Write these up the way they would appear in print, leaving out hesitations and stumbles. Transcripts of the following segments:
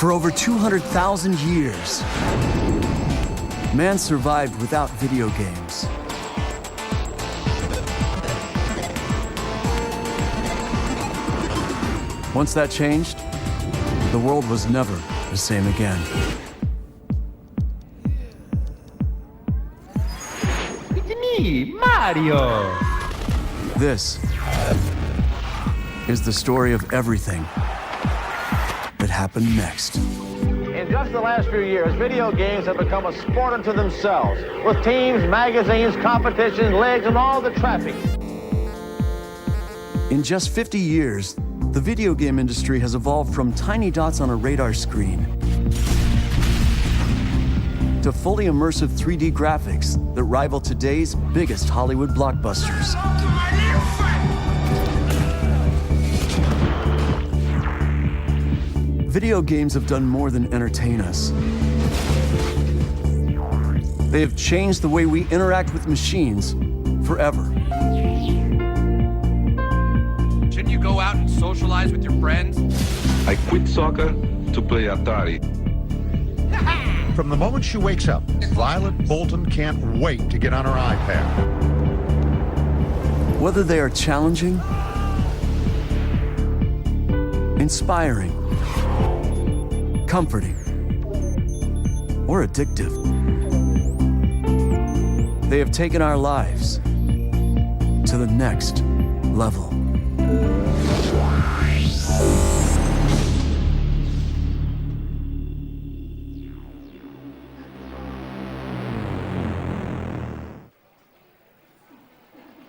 For over 200,000 years, man survived without video games. Once that changed, the world was never the same again. It's me, Mario! This is the story of everything that happened next. In just the last few years, video games have become a sport unto themselves, with teams, magazines, competitions, leagues, and all the traffic. In just 50 years, the video game industry has evolved from tiny dots on a radar screen to fully immersive 3D graphics that rival today's biggest Hollywood blockbusters. Video games have done more than entertain us. They have changed the way we interact with machines forever. Shouldn't you go out and socialize with your friends? I quit soccer to play Atari. From the moment she wakes up, Violet Bolton can't wait to get on her iPad. Whether they are challenging, inspiring, comforting, or addictive, they have taken our lives to the next level.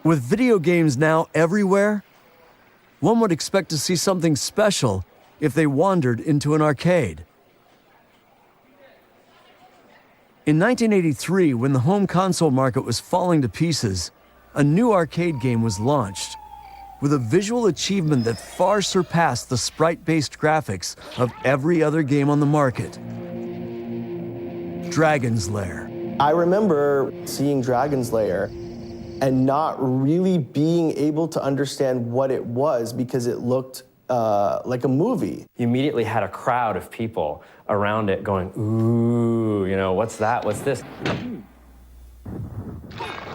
With video games now everywhere, one would expect to see something special if they wandered into an arcade. In 1983, when the home console market was falling to pieces, a new arcade game was launched with a visual achievement that far surpassed the sprite-based graphics of every other game on the market. Dragon's Lair. I remember seeing Dragon's Lair and not really being able to understand what it was because it looked like a movie. You immediately had a crowd of people around it going, ooh, you know, what's that? What's this?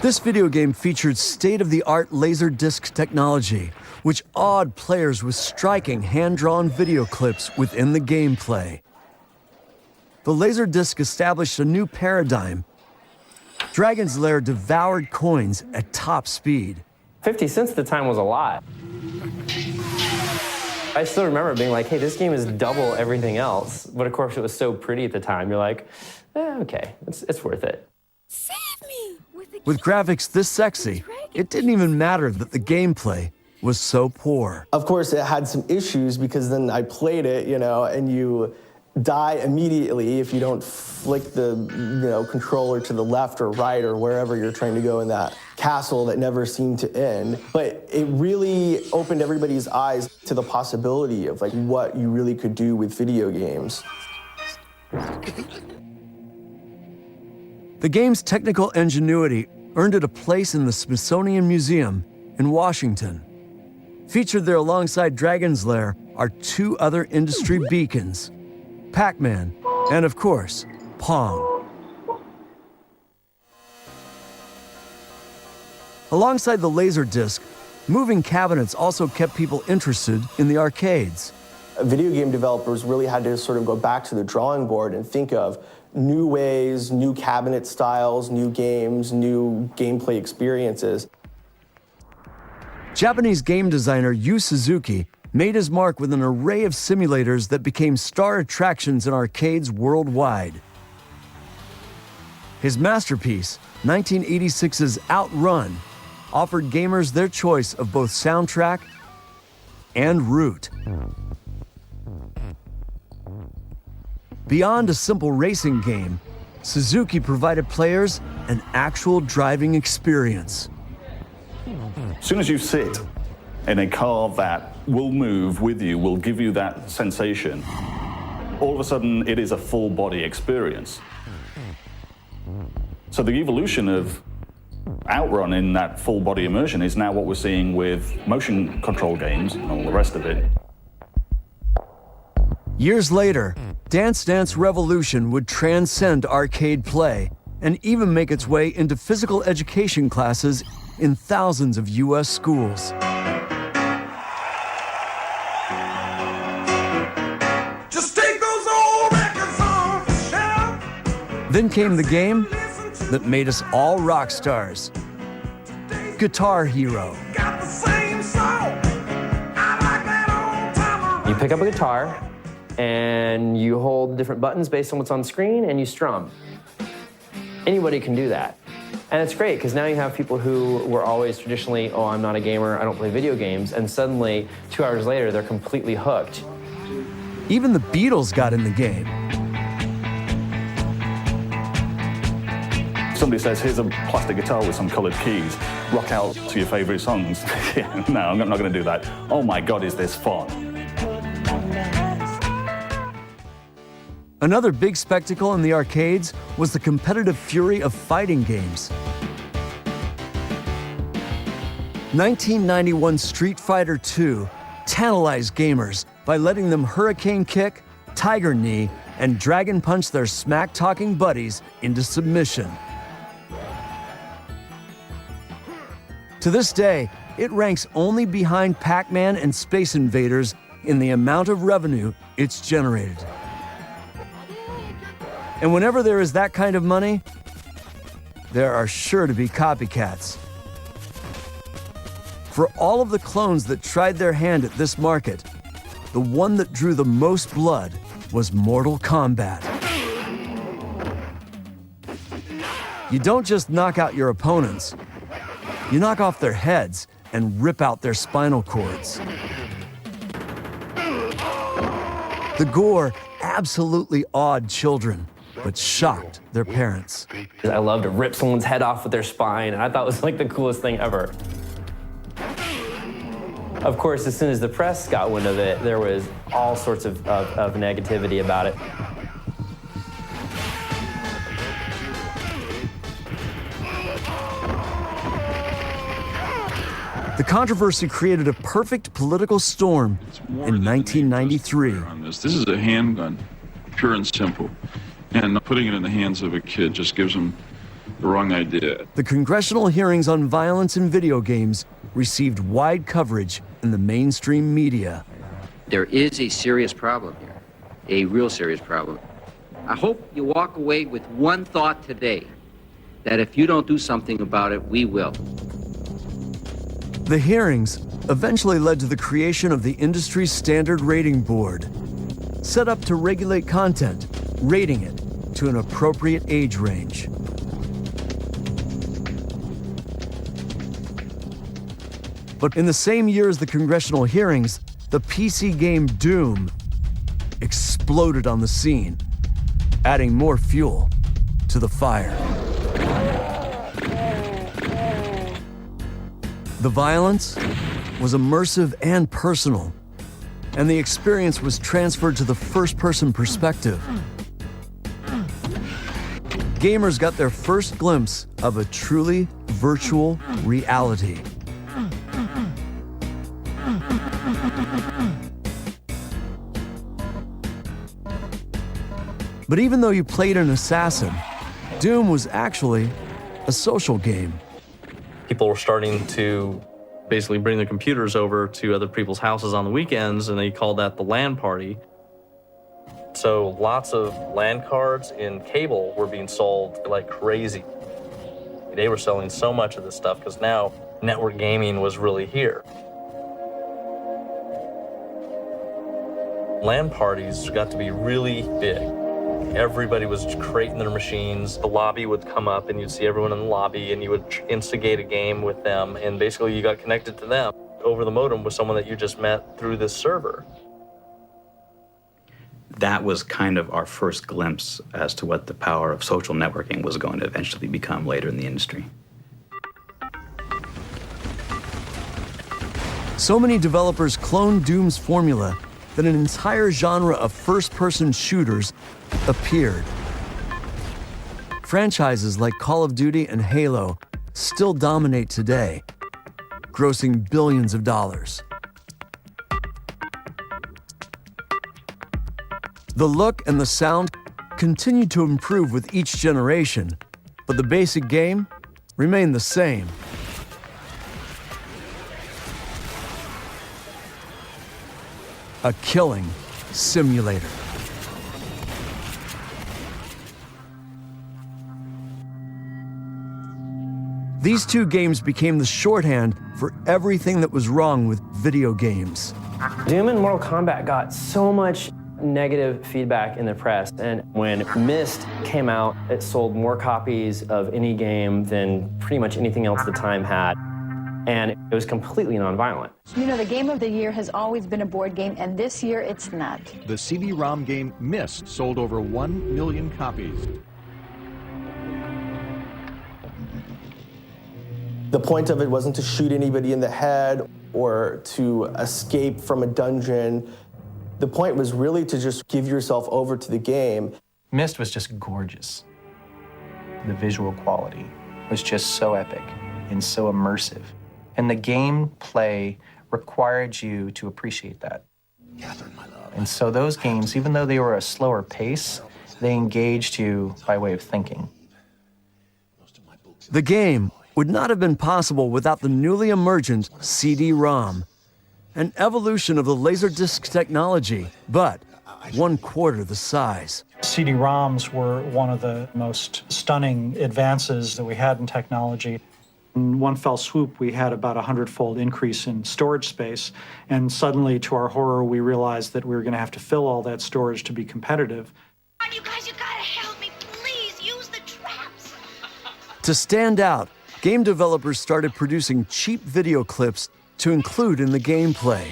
This video game featured state-of-the-art Laserdisc technology, which awed players with striking hand-drawn video clips within the gameplay. The Laserdisc established a new paradigm. Dragon's Lair devoured coins at top speed. 50 cents at the time was a lot. I still remember being like, hey, this game is double everything else. But of course, it was so pretty at the time. You're like, okay, it's worth it. Save me! With graphics this sexy, it didn't even matter that the gameplay was so poor. Of course, it had some issues because then I played it, you know, and you die immediately if you don't flick the, controller to the left or right or wherever you're trying to go in that castle that never seemed to end. But it really opened everybody's eyes to the possibility of like what you really could do with video games. The game's technical ingenuity earned it a place in the Smithsonian Museum in Washington. Featured there alongside Dragon's Lair are two other industry beacons, Pac-Man, and of course, Pong. Alongside the Laserdisc, moving cabinets also kept people interested in the arcades. Video game developers really had to sort of go back to the drawing board and think of new ways, new cabinet styles, new games, new gameplay experiences. Japanese game designer Yu Suzuki made his mark with an array of simulators that became star attractions in arcades worldwide. His masterpiece, 1986's Outrun, offered gamers their choice of both soundtrack and route. Beyond a simple racing game, Suzuki provided players an actual driving experience. As soon as you sit in a car that will move with you, will give you that sensation, all of a sudden it is a full body experience. So the evolution of Outrun in that full body immersion is now what we're seeing with motion control games and all the rest of it. Years later, Dance Dance Revolution would transcend arcade play and even make its way into physical education classes in thousands of U.S. schools. Just take those old records off the shelf. Then came the game that made us all rock stars. Guitar Hero. Got the same song. I like that old timer. You pick up a guitar, and you hold different buttons based on what's on screen, and you strum. Anybody can do that. And it's great, because now you have people who were always traditionally, oh, I'm not a gamer, I don't play video games, and suddenly, 2 hours later, they're completely hooked. Even the Beatles got in the game. Somebody says, here's a plastic guitar with some colored keys. Rock out to your favorite songs. Yeah, no, I'm not going to do that. Oh my God, is this fun? Another big spectacle in the arcades was the competitive fury of fighting games. 1991 Street Fighter II tantalized gamers by letting them hurricane kick, tiger knee, and dragon punch their smack-talking buddies into submission. To this day, it ranks only behind Pac-Man and Space Invaders in the amount of revenue it's generated. And whenever there is that kind of money, there are sure to be copycats. For all of the clones that tried their hand at this market, the one that drew the most blood was Mortal Kombat. You don't just knock out your opponents, you knock off their heads and rip out their spinal cords. The gore absolutely awed children, but shocked their parents. I love to rip someone's head off with their spine, and I thought it was like the coolest thing ever. Of course, as soon as the press got wind of it, there was all sorts of negativity about it. The controversy created a perfect political storm in 1993. This is a handgun, pure and simple. And putting it in the hands of a kid just gives them the wrong idea. The congressional hearings on violence in video games received wide coverage in the mainstream media. There is a serious problem here, a real serious problem. I hope you walk away with one thought today, that if you don't do something about it, we will. The hearings eventually led to the creation of the industry's standard rating board, set up to regulate content, rating it to an appropriate age range. But in the same year as the congressional hearings, the PC game Doom exploded on the scene, adding more fuel to the fire. The violence was immersive and personal, and the experience was transferred to the first-person perspective. Gamers got their first glimpse of a truly virtual reality. But even though you played an assassin, Doom was actually a social game. People were starting to basically bring their computers over to other people's houses on the weekends, and they called that the LAN party. So lots of LAN cards in cable were being sold like crazy. They were selling so much of this stuff because now network gaming was really here. LAN parties got to be really big. Everybody was creating their machines. The lobby would come up and you'd see everyone in the lobby and you would instigate a game with them, and basically you got connected to them over the modem with someone that you just met through this server. That was kind of our first glimpse as to what the power of social networking was going to eventually become later in the industry. So many developers cloned Doom's formula that an entire genre of first-person shooters appeared. Franchises like Call of Duty and Halo still dominate today, grossing billions of dollars. The look and the sound continued to improve with each generation, but the basic game remained the same. A killing simulator. These two games became the shorthand for everything that was wrong with video games. Doom and Mortal Kombat got so much negative feedback in the press, and when Myst came out, it sold more copies of any game than pretty much anything else the time had, and it was completely nonviolent. You know, the game of the year has always been a board game, and this year it's not. The CD-ROM game Myst sold over 1 million copies. The point of it wasn't to shoot anybody in the head or to escape from a dungeon. The point was really to just give yourself over to the game. Myst was just gorgeous. The visual quality was just so epic and so immersive. And the gameplay required you to appreciate that. And so those games, even though they were a slower pace, they engaged you by way of thinking. The game would not have been possible without the newly emergent CD-ROM, an evolution of the Laserdisc technology, but 1/4 the size. CD-ROMs were one of the most stunning advances that we had in technology. In one fell swoop, we had about a 100-fold increase in storage space, and suddenly, to our horror, we realized that we were going to have to fill all that storage to be competitive. You guys, you gotta help me, please. Use the traps. To stand out, game developers started producing cheap video clips to include in the gameplay.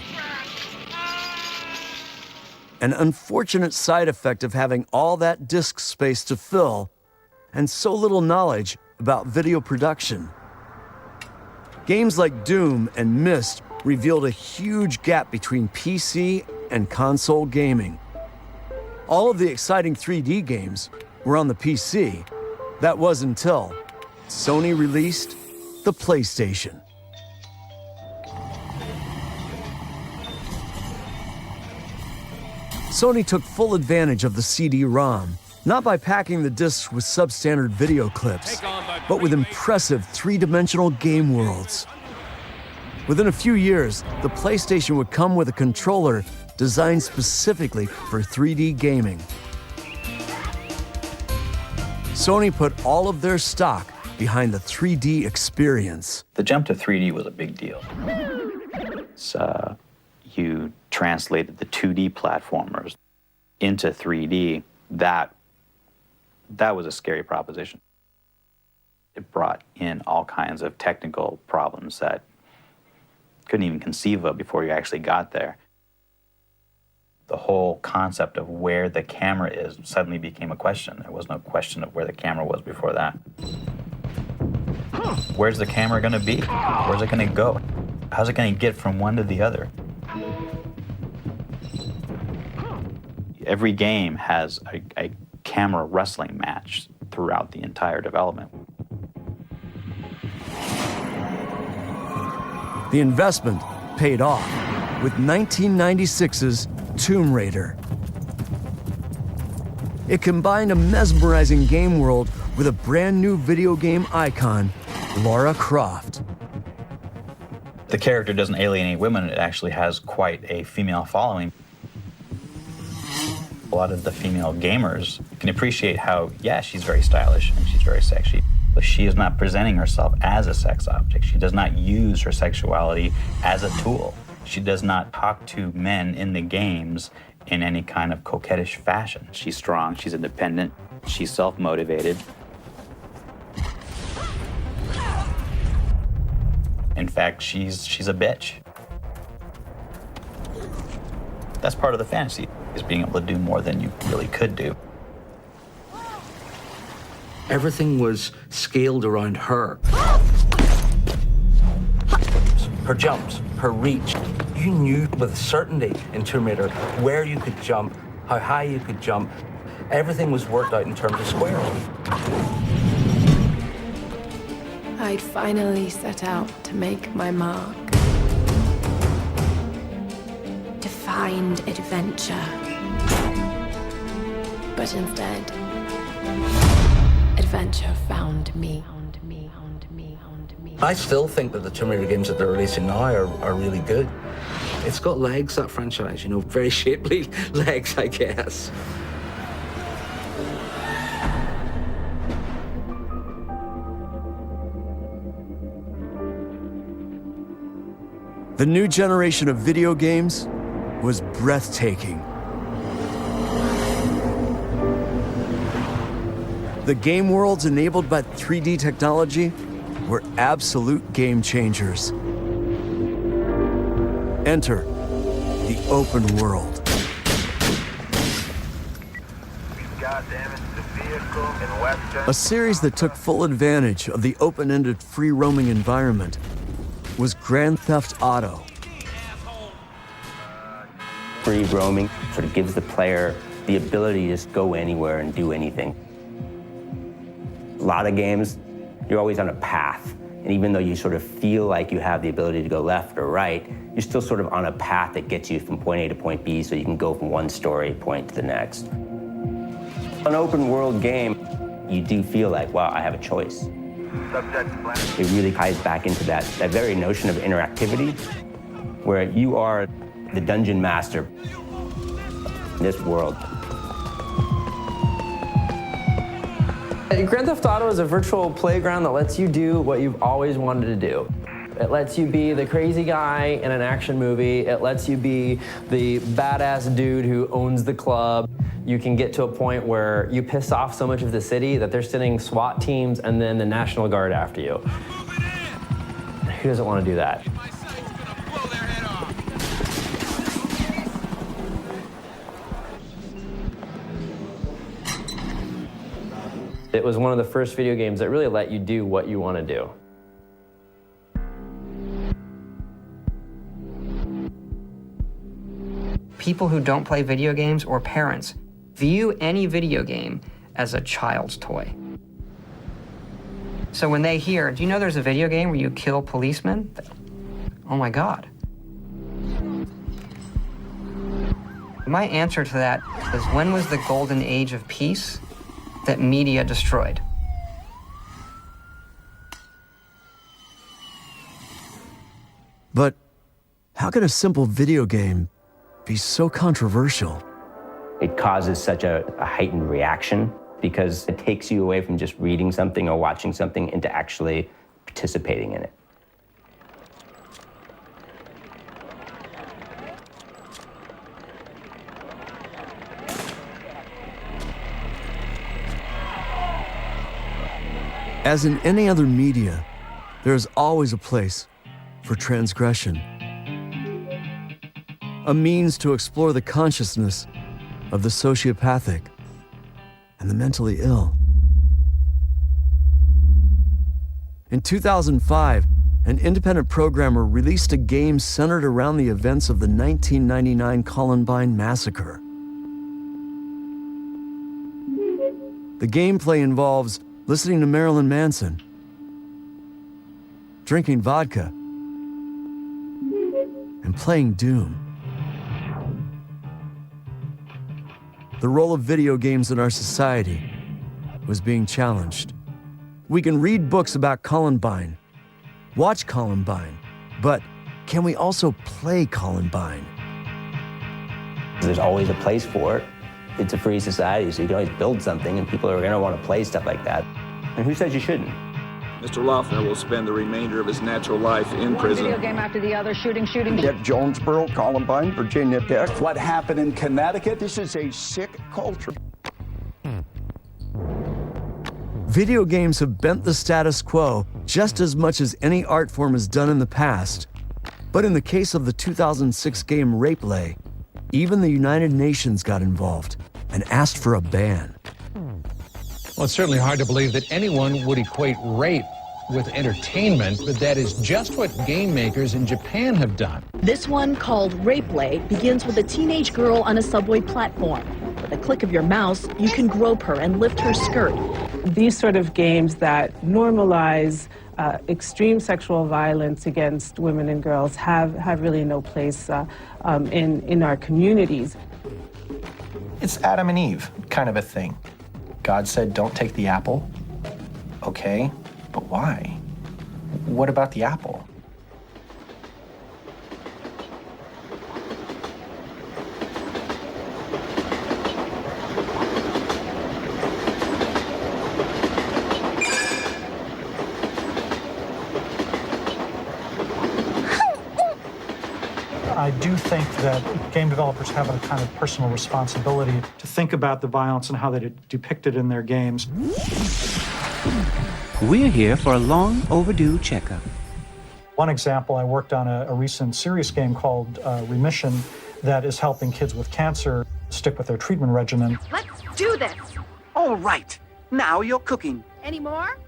An unfortunate side effect of having all that disk space to fill and so little knowledge about video production. Games like Doom and Myst revealed a huge gap between PC and console gaming. All of the exciting 3D games were on the PC. That was until Sony released the PlayStation. Sony took full advantage of the CD-ROM, not by packing the discs with substandard video clips, but with impressive three-dimensional game worlds. Within a few years, the PlayStation would come with a controller designed specifically for 3D gaming. Sony put all of their stock behind the 3D experience. The jump to 3D was a big deal. So you translated the 2D platformers into 3D. That was a scary proposition. It brought in all kinds of technical problems that couldn't even conceive of before you actually got there. The whole concept of where the camera is suddenly became a question. There was no question of where the camera was before that. Where's the camera going to be? Where's it going to go? How's it going to get from one to the other? Every game has a camera wrestling match throughout the entire development. The investment paid off with 1996's Tomb Raider. It combined a mesmerizing game world with a brand new video game icon, Lara Croft. The character doesn't alienate women, it actually has quite a female following. A lot of the female gamers can appreciate how, yeah, she's very stylish and she's very sexy, but she is not presenting herself as a sex object. She does not use her sexuality as a tool. She does not talk to men in the games in any kind of coquettish fashion. She's strong, she's independent, she's self-motivated. In fact, she's a bitch. That's part of the fantasy, is being able to do more than you really could do. Everything was scaled around her. Her jumps, her reach. You knew with certainty in Tomb Raider where you could jump, how high you could jump. Everything was worked out in terms of squares. I'd finally set out to make my mark. To find adventure. But instead, adventure found me. I still think that the Tomb Raider games that they're releasing now are really good. It's got legs, that franchise, you know, very shapely legs, I guess. The new generation of video games was breathtaking. The game worlds enabled by 3D technology were absolute game changers. Enter the open world. A series that took full advantage of the open-ended free-roaming environment was Grand Theft Auto. Free roaming sort of gives the player the ability to just go anywhere and do anything. A lot of games, you're always on a path. And even though you sort of feel like you have the ability to go left or right, you're still sort of on a path that gets you from point A to point B, so you can go from one story point to the next. An open world game, you do feel like, wow, I have a choice. It really ties back into that very notion of interactivity, where you are the dungeon master in this world. Grand Theft Auto is a virtual playground that lets you do what you've always wanted to do. It lets you be the crazy guy in an action movie. It lets you be the badass dude who owns the club. You can get to a point where you piss off so much of the city that they're sending SWAT teams and then the National Guard after you. Who doesn't want to do that? It was one of the first video games that really let you do what you want to do. People who don't play video games or parents view any video game as a child's toy. So when they hear, do you know there's a video game where you kill policemen? Oh my God. My answer to that is, when was the golden age of peace that media destroyed? But how could a simple video game be so controversial? It causes such a heightened reaction because it takes you away from just reading something or watching something into actually participating in it. As in any other media, there is always a place for transgression. A means to explore the consciousness of the sociopathic and the mentally ill. In 2005, an independent programmer released a game centered around the events of the 1999 Columbine massacre. The gameplay involves listening to Marilyn Manson, drinking vodka, and playing Doom. The role of video games in our society was being challenged. We can read books about Columbine, watch Columbine, but can we also play Columbine? There's always a place for it. It's a free society, so you can always build something and people are gonna wanna play stuff like that. And who says you shouldn't? Mr. Loeffner will spend the remainder of his natural life in prison. One video game after the other, shooting. At Jonesboro, Columbine, Virginia Tech. What happened in Connecticut? This is a sick culture. Video games have bent the status quo just as much as any art form has done in the past. But in the case of the 2006 game Rapeplay, even the United Nations got involved and asked for a ban. Well, it's certainly hard to believe that anyone would equate rape with entertainment, but that is just what game makers in Japan have done. This one, called Rapeplay, begins with a teenage girl on a subway platform. With a click of your mouse, you can grope her and lift her skirt. These sort of games that normalize extreme sexual violence against women and girls have really no place in our communities. It's Adam and Eve kind of a thing. God said, don't take the apple. Okay, but why? What about the apple? I do think that game developers have a kind of personal responsibility to think about the violence and how they depict it in their games. We're here for a long overdue checkup. One example, I worked on a recent serious game called Remission that is helping kids with cancer stick with their treatment regimen. Let's do this. All right, now you're cooking. Any more?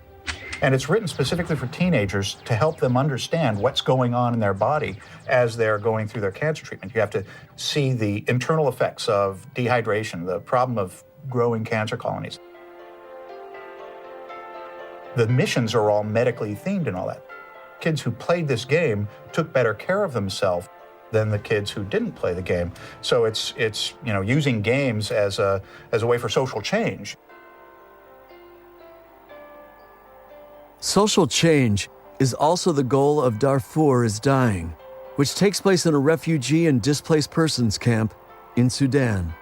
And it's written specifically for teenagers to help them understand what's going on in their body as they're going through their cancer treatment. You have to see the internal effects of dehydration, the problem of growing cancer colonies. The missions are all medically themed and all that. Kids who played this game took better care of themselves than the kids who didn't play the game. So it's using games as a way for social change. Social change is also the goal of Darfur is Dying, which takes place in a refugee and displaced persons camp in Sudan.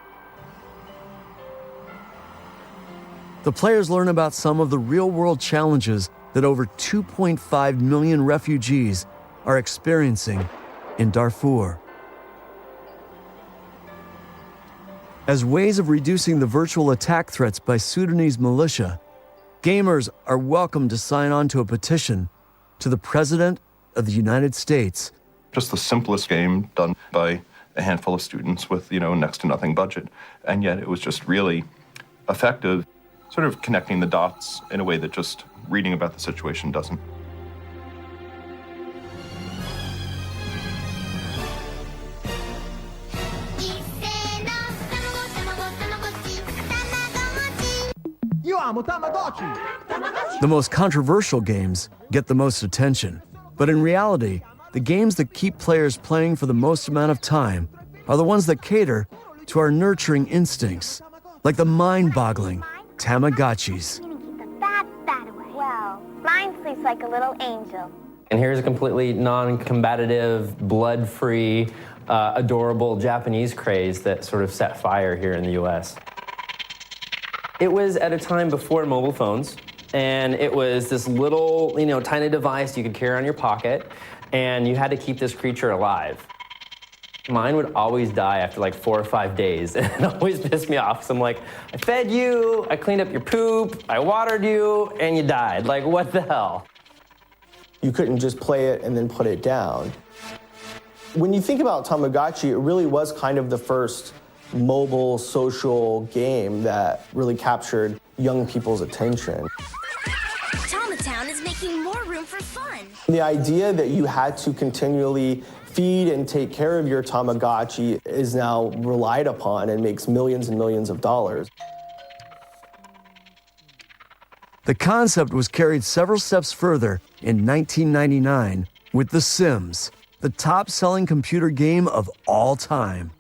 The players learn about some of the real-world challenges that over 2.5 million refugees are experiencing in Darfur. As ways of reducing the virtual attack threats by Sudanese militia, gamers are welcome to sign on to a petition to the President of the United States. Just the simplest game done by a handful of students with, next to nothing budget. And yet it was just really effective, sort of connecting the dots in a way that just reading about the situation doesn't. The most controversial games get the most attention, but in reality, the games that keep players playing for the most amount of time are the ones that cater to our nurturing instincts, like the mind-boggling Tamagotchis. Well, mine sleeps like a little angel. And here's a completely non-combative, blood-free, adorable Japanese craze that sort of set fire here in the US. It was at a time before mobile phones, and it was this little, tiny device you could carry on your pocket, and you had to keep this creature alive. Mine would always die after like 4 or 5 days, and it always pissed me off. So I'm like, I fed you, I cleaned up your poop, I watered you, and you died. Like, what the hell? You couldn't just play it and then put it down. When you think about Tamagotchi, it really was kind of the first mobile social game that really captured young people's attention. Tomatown is making more room for fun. The idea that you had to continually feed and take care of your Tamagotchi is now relied upon and makes millions and millions of dollars. The concept was carried several steps further in 1999 with The Sims, the top-selling computer game of all time.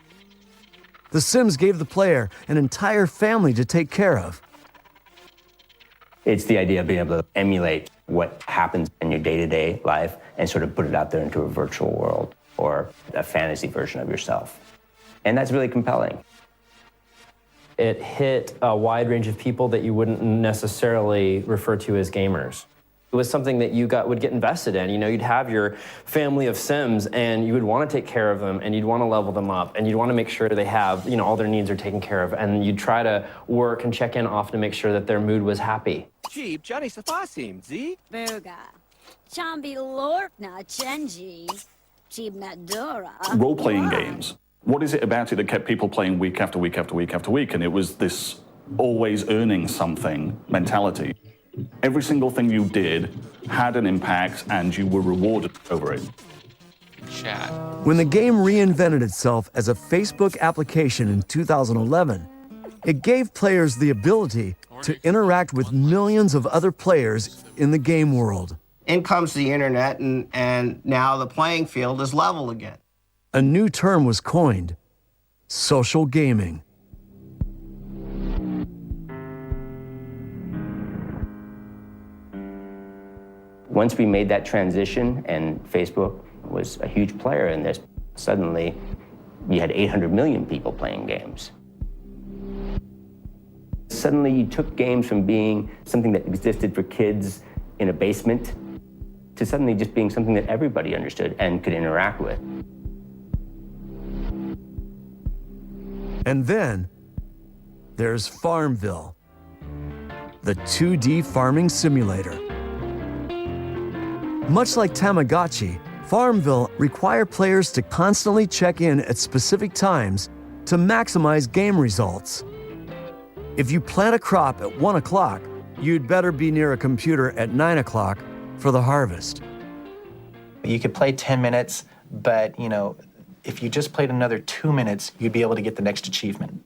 The Sims gave the player an entire family to take care of. It's the idea of being able to emulate what happens in your day-to-day life and sort of put it out there into a virtual world or a fantasy version of yourself. And that's really compelling. It hit a wide range of people that you wouldn't necessarily refer to as gamers. It was something that you would get invested in. You'd have your family of Sims, and you would want to take care of them, and you'd want to level them up, and you'd want to make sure they have, all their needs are taken care of, and you'd try to work and check in often to make sure that their mood was happy. Jeep, Johnny Safasim, Z? Verga. Chambi Lorkna Chenji. Chibnadora. Role-playing games. What is it about it that kept people playing week after week after week after week? And it was this always earning something mentality. Every single thing you did had an impact, and you were rewarded over it. Chat. When the game reinvented itself as a Facebook application in 2011, it gave players the ability to interact with millions of other players in the game world. In comes the internet, and now the playing field is level again. A new term was coined: social gaming. Once we made that transition, and Facebook was a huge player in this, suddenly you had 800 million people playing games. Suddenly you took games from being something that existed for kids in a basement to suddenly just being something that everybody understood and could interact with. And then there's Farmville, the 2D farming simulator. Much like Tamagotchi, Farmville requires players to constantly check in at specific times to maximize game results. If you plant a crop at 1 o'clock, you'd better be near a computer at 9 o'clock for the harvest. You could play 10 minutes, but if you just played another 2 minutes, you'd be able to get the next achievement.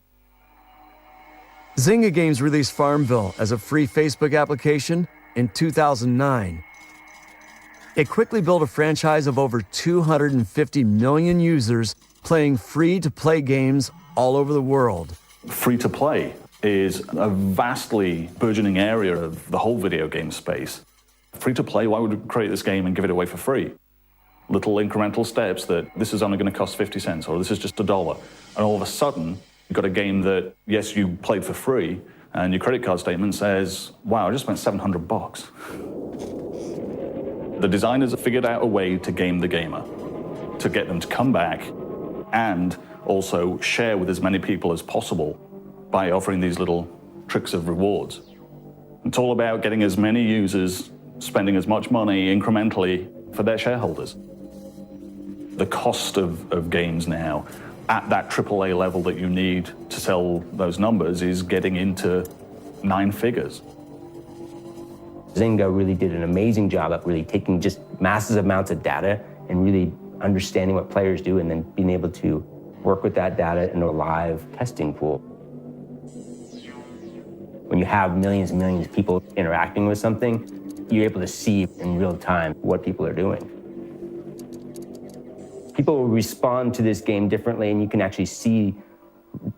Zynga Games released Farmville as a free Facebook application in 2009. It quickly built a franchise of over 250 million users playing free-to-play games all over the world. Free-to-play is a vastly burgeoning area of the whole video game space. Free-to-play, why would we create this game and give it away for free? Little incremental steps that this is only going to cost 50 cents or this is just $1. And all of a sudden, you've got a game that, yes, you played for free, and your credit card statement says, wow, I just spent $700. The designers have figured out a way to game the gamer, to get them to come back and also share with as many people as possible by offering these little tricks of rewards. It's all about getting as many users spending as much money incrementally for their shareholders. The cost of games now at that AAA level that you need to sell those numbers is getting into 9 figures. Zynga really did an amazing job of really taking just massive amounts of data and really understanding what players do and then being able to work with that data in a live testing pool. When you have millions and millions of people interacting with something, you're able to see in real time what people are doing. People will respond to this game differently, and you can actually see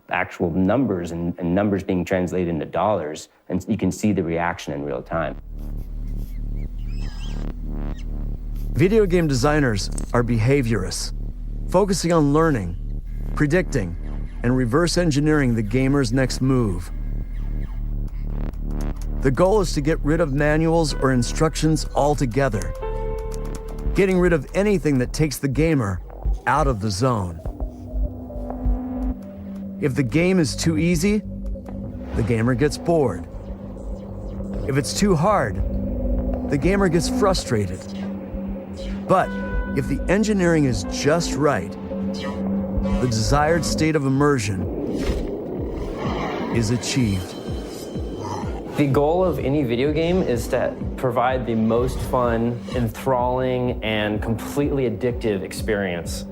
actual numbers and numbers being translated into dollars, and you can see the reaction in real time. Video game designers are behaviorists, focusing on learning, predicting, and reverse engineering the gamer's next move. The goal is to get rid of manuals or instructions altogether, getting rid of anything that takes the gamer out of the zone. If the game is too easy, the gamer gets bored. If it's too hard, the gamer gets frustrated. But if the engineering is just right, the desired state of immersion is achieved. The goal of any video game is to provide the most fun, enthralling, and completely addictive experience.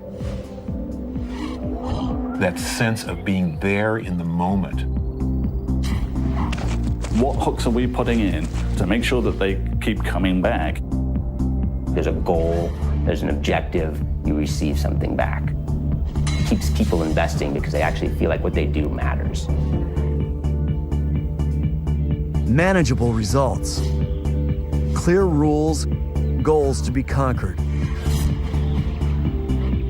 That sense of being there in the moment. What hooks are we putting in to make sure that they keep coming back? There's a goal, there's an objective, you receive something back. It keeps people investing because they actually feel like what they do matters. Manageable results, clear rules, goals to be conquered,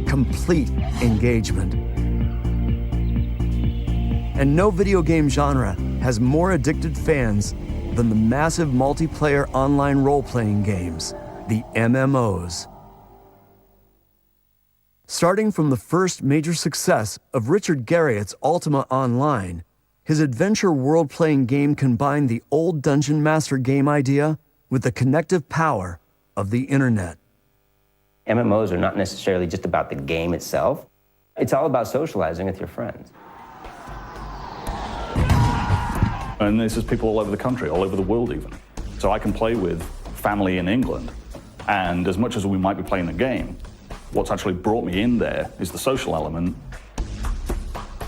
complete engagement. And no video game genre has more addicted fans than the massive multiplayer online role-playing games, the MMOs. Starting from the first major success of Richard Garriott's Ultima Online, his adventure world-playing game combined the old Dungeon Master game idea with the connective power of the internet. MMOs are not necessarily just about the game itself. It's all about socializing with your friends. And this is people all over the country, all over the world even. So I can play with family in England, and as much as we might be playing a game, what's actually brought me in there is the social element.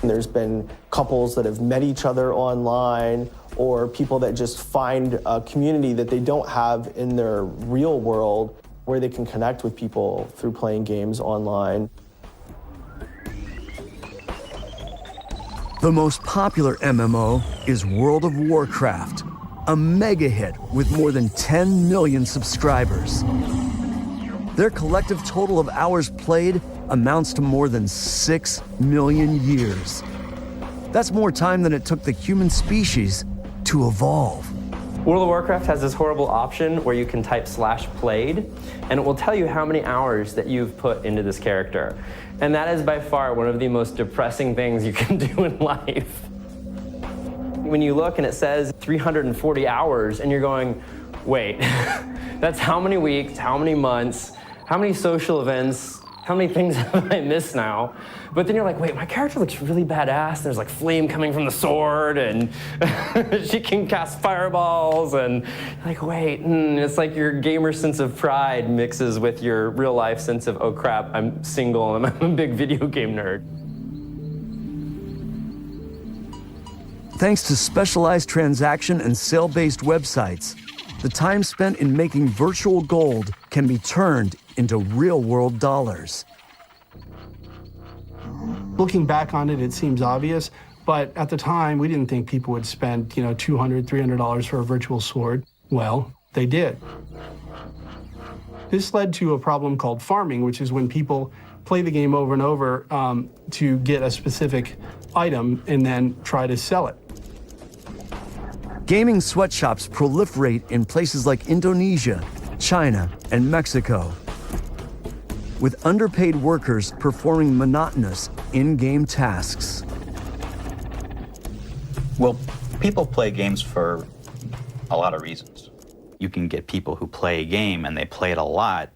There's been couples that have met each other online, or people that just find a community that they don't have in their real world where they can connect with people through playing games online. The most popular MMO is World of Warcraft, a mega hit with more than 10 million subscribers. Their collective total of hours played amounts to more than 6 million years. That's more time than it took the human species to evolve. World of Warcraft has this horrible option where you can type /played, and it will tell you how many hours that you've put into this character. And that is by far one of the most depressing things you can do in life. When you look and it says 340 hours, and you're going, wait, that's how many weeks, how many months, how many social events, how many things have I missed now? But then you're like, wait, my character looks really badass. There's like flame coming from the sword, and she can cast fireballs, and you're like, wait, it's like your gamer sense of pride mixes with your real life sense of, oh crap, I'm single and I'm a big video game nerd. Thanks to specialized transaction and sale-based websites, the time spent in making virtual gold can be turned into real-world dollars. Looking back on it, it seems obvious, but at the time, we didn't think people would spend, $200, $300 for a virtual sword. Well, they did. This led to a problem called farming, which is when people play the game over and over to get a specific item and then try to sell it. Gaming sweatshops proliferate in places like Indonesia, China, and Mexico, with underpaid workers performing monotonous in-game tasks. Well, people play games for a lot of reasons. You can get people who play a game and they play it a lot,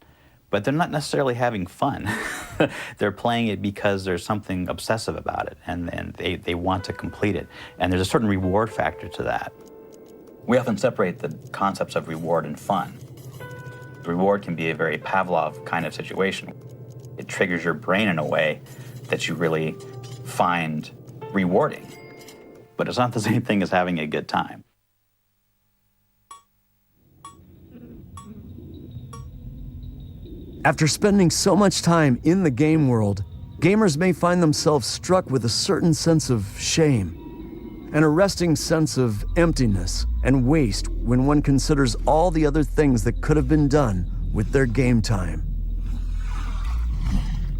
but they're not necessarily having fun. They're playing it because there's something obsessive about it, and they want to complete it. And there's a certain reward factor to that. We often separate the concepts of reward and fun. The reward can be a very Pavlov kind of situation. It triggers your brain in a way that you really find rewarding. But it's not the same thing as having a good time. After spending so much time in the game world, gamers may find themselves struck with a certain sense of shame, an arresting sense of emptiness and waste when one considers all the other things that could have been done with their game time.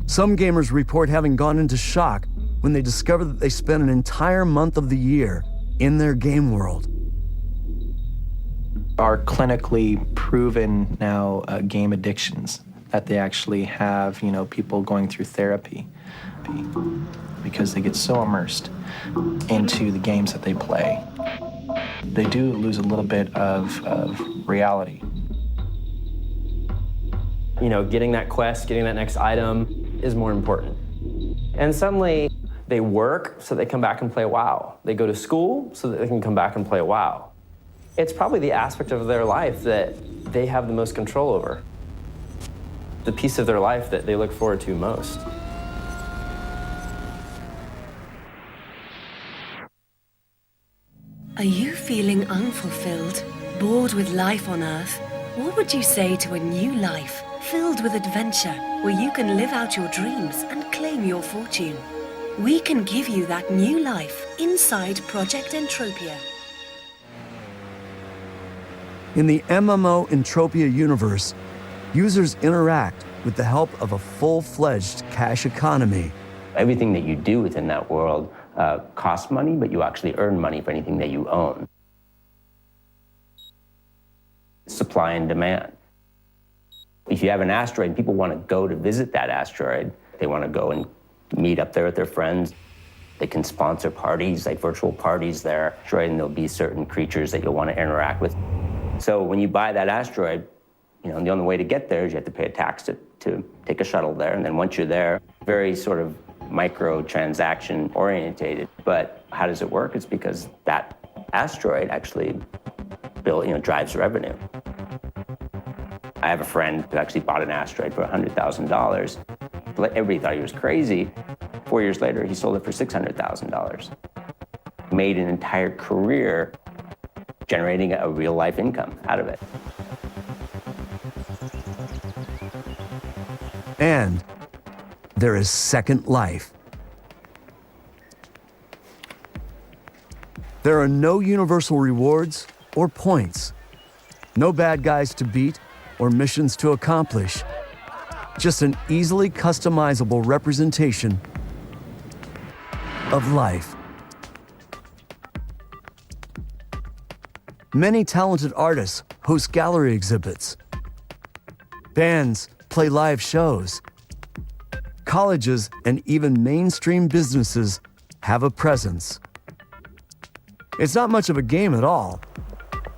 Some gamers report having gone into shock when they discover that they spent an entire month of the year in their game world. Are clinically proven now game addictions that they actually have, people going through therapy because they get so immersed into the games that they play. They do lose a little bit of reality. Getting that quest, getting that next item is more important. And suddenly they work so they come back and play WoW. They go to school so that they can come back and play WoW. It's probably the aspect of their life that they have the most control over. The piece of their life that they look forward to most. Are you feeling unfulfilled, bored with life on Earth? What would you say to a new life filled with adventure, where you can live out your dreams and claim your fortune? We can give you that new life inside Project Entropia. In the MMO Entropia universe, users interact with the help of a full-fledged cash economy. Everything that you do within that world costs money, but you actually earn money for anything that you own. Supply and demand. If you have an asteroid and people want to go to visit that asteroid, they want to go and meet up there with their friends. They can sponsor parties, like virtual parties there, and there'll be certain creatures that you'll want to interact with. So when you buy that asteroid, the only way to get there is you have to pay a tax to take a shuttle there. And then once you're there, very sort of micro-transaction orientated. But how does it work? It's because that asteroid actually drives revenue. I have a friend who actually bought an asteroid for $100,000. Everybody thought he was crazy. 4 years later, he sold it for $600,000. Made an entire career generating a real-life income out of it. And there is Second Life. There are no universal rewards or points. No bad guys to beat or missions to accomplish. Just an easily customizable representation of life. Many talented artists host gallery exhibits. Bands play live shows. Colleges and even mainstream businesses have a presence. It's not much of a game at all.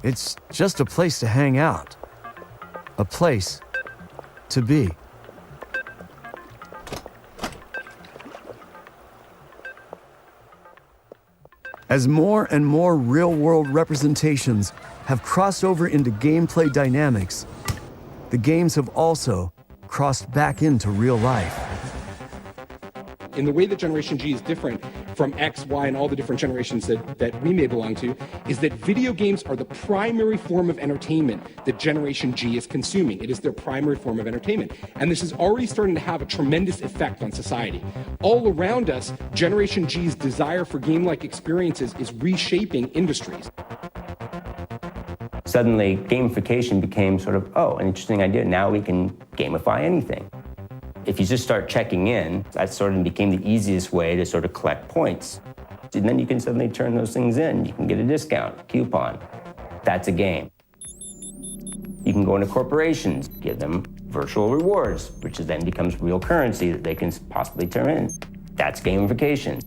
It's just a place to hang out. A place to be. As more and more real-world representations have crossed over into gameplay dynamics, the games have also crossed back into real life. In the way that Generation G is different from X, Y, and all the different generations that we may belong to, is that video games are the primary form of entertainment that Generation G is consuming. It is their primary form of entertainment. And this is already starting to have a tremendous effect on society. All around us, Generation G's desire for game-like experiences is reshaping industries. Suddenly, gamification became sort of, oh, an interesting idea. Now we can gamify anything. If you just start checking in, that sort of became the easiest way to sort of collect points. And then you can suddenly turn those things in. You can get a discount, coupon. That's a game. You can go into corporations, give them virtual rewards, which then becomes real currency that they can possibly turn in. That's gamification.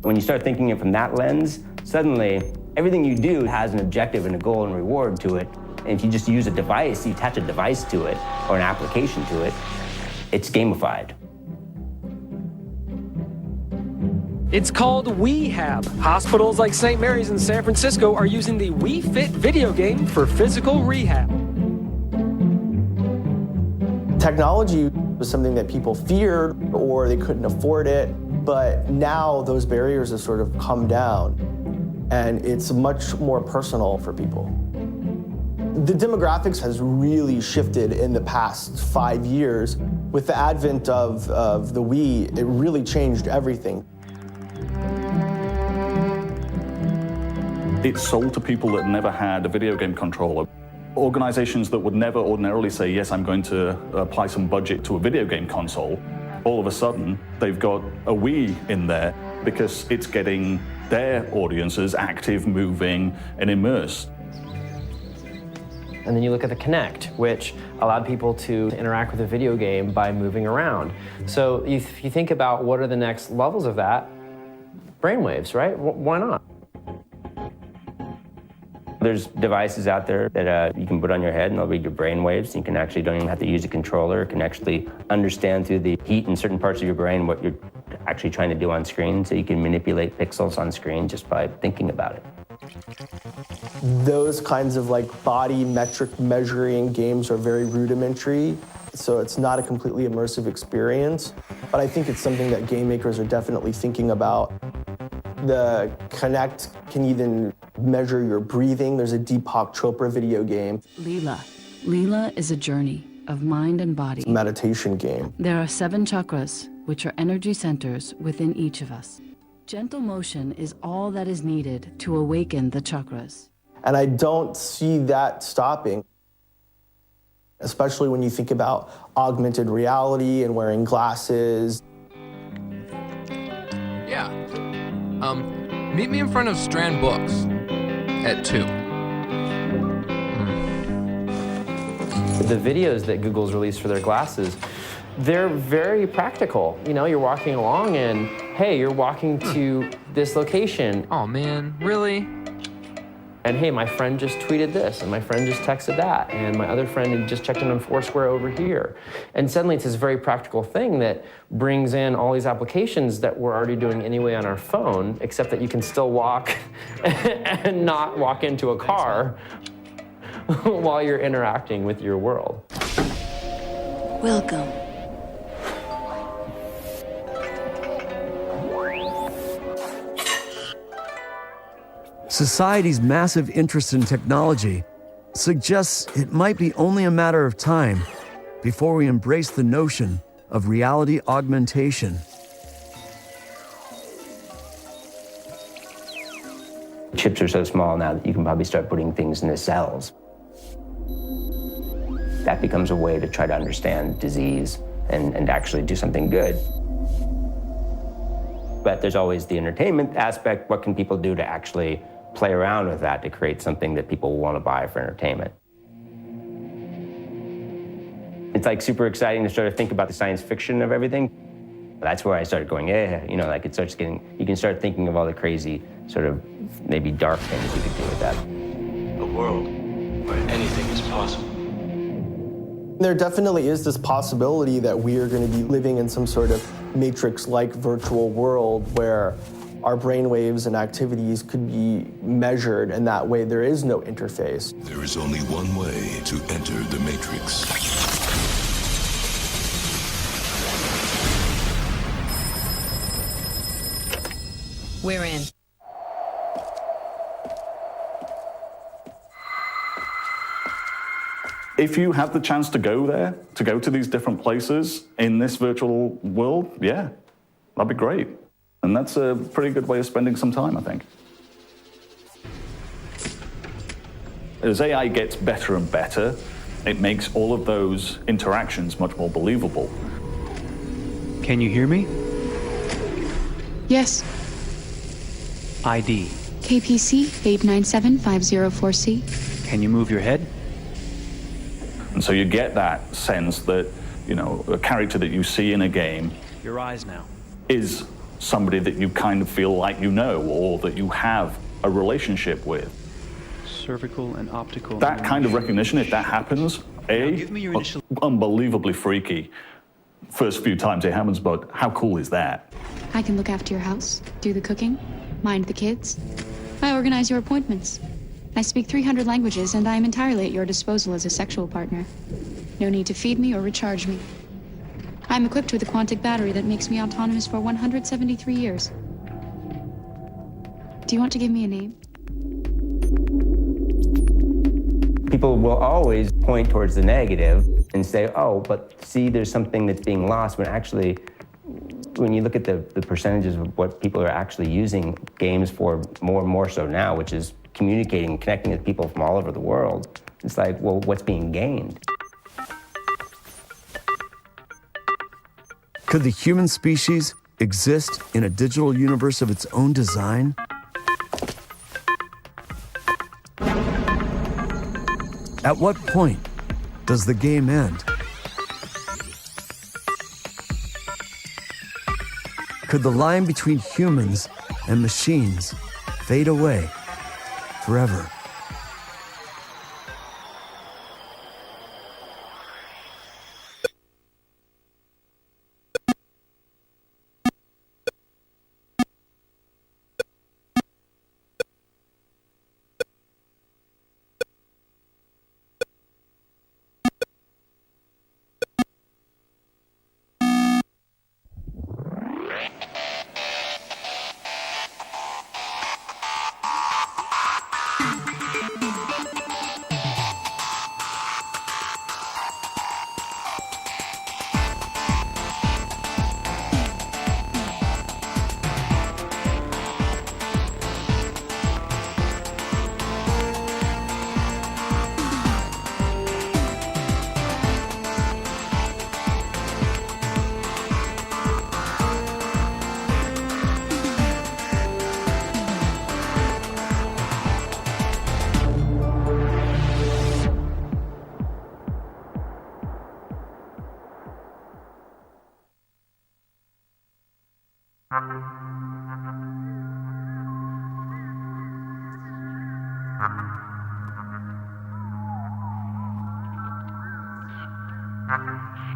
When you start thinking it from that lens, suddenly everything you do has an objective and a goal and reward to it. And if you just use a device, you attach a device to it or an application to it, it's gamified. It's called WeHab. Hospitals like St. Mary's in San Francisco are using the WeFit video game for physical rehab. Technology was something that people feared or they couldn't afford it, but now those barriers have sort of come down and it's much more personal for people. The demographics has really shifted in the past 5 years. With the advent of the Wii, it really changed everything. It's sold to people that never had a video game controller. Organizations that would never ordinarily say, yes, I'm going to apply some budget to a video game console, all of a sudden, they've got a Wii in there because it's getting their audiences active, moving, and immersed. And then you look at the Kinect, which allowed people to interact with a video game by moving around. So if you think about what are the next levels of that, brainwaves, right? Why not? There's devices out there that you can put on your head and they'll read your brainwaves. You can actually don't even have to use a controller. It can actually understand through the heat in certain parts of your brain what you're actually trying to do on screen. So you can manipulate pixels on screen just by thinking about it. Those kinds of like body metric measuring games are very rudimentary, so it's not a completely immersive experience. But I think it's something that game makers are definitely thinking about. The Kinect can even measure your breathing. There's a Deepak Chopra video game. Leela. Leela is a journey of mind and body. It's a meditation game. There are 7 chakras, which are energy centers within each of us. Gentle motion is all that is needed to awaken the chakras. And I don't see that stopping, especially when you think about augmented reality and wearing glasses. Yeah. Meet me in front of Strand Books at 2. The videos that Google's released for their glasses, they're very practical. You know, you're walking along and, hey, you're walking to this location. Oh man, really? And hey, my friend just tweeted this, and my friend just texted that, and my other friend had just checked in on Foursquare over here. And suddenly it's this very practical thing that brings in all these applications that we're already doing anyway on our phone, except that you can still walk and not walk into a car while you're interacting with your world. Welcome. Society's massive interest in technology suggests it might be only a matter of time before we embrace the notion of reality augmentation. Chips are so small now that you can probably start putting things into cells. That becomes a way to try to understand disease and actually do something good. But there's always the entertainment aspect. What can people do to actually play around with that to create something that people want to buy for entertainment? It's like super exciting to sort of think about the science fiction of everything. That's where I started going, you know, like it starts getting, you can start thinking of all the crazy sort of maybe dark things you could do with that. A world where anything is possible. There definitely is this possibility that we are going to be living in some sort of Matrix-like virtual world where our brainwaves and activities could be measured, and that way there is no interface. There is only one way to enter the Matrix. We're in. If you have the chance to go there, to go to these different places in this virtual world, yeah, that'd be great. And that's a pretty good way of spending some time, I think. As AI gets better and better, it makes all of those interactions much more believable. Can you hear me? Yes. ID. KPC 897504C. Can you move your head? And so you get that sense that, you know, a character that you see in a game Your eyes now. is somebody that you kind of feel like you know or that you have a relationship with. Cervical and optical. That kind of recognition, if that happens, give me your initial... unbelievably freaky. First few times it happens, but how cool is that? I can look after your house, do the cooking, mind the kids. I organize your appointments. I speak 300 languages, and I am entirely at your disposal as a sexual partner. No need to feed me or recharge me. I'm equipped with a quantic battery that makes me autonomous for 173 years. Do you want to give me a name? People will always point towards the negative and say, oh, but see, there's something that's being lost, when actually, when you look at the percentages of what people are actually using games for more and more so now, which is communicating and connecting with people from all over the world, it's like, well, what's being gained? Could the human species exist in a digital universe of its own design? At what point does the game end? Could the line between humans and machines fade away forever? Thank you.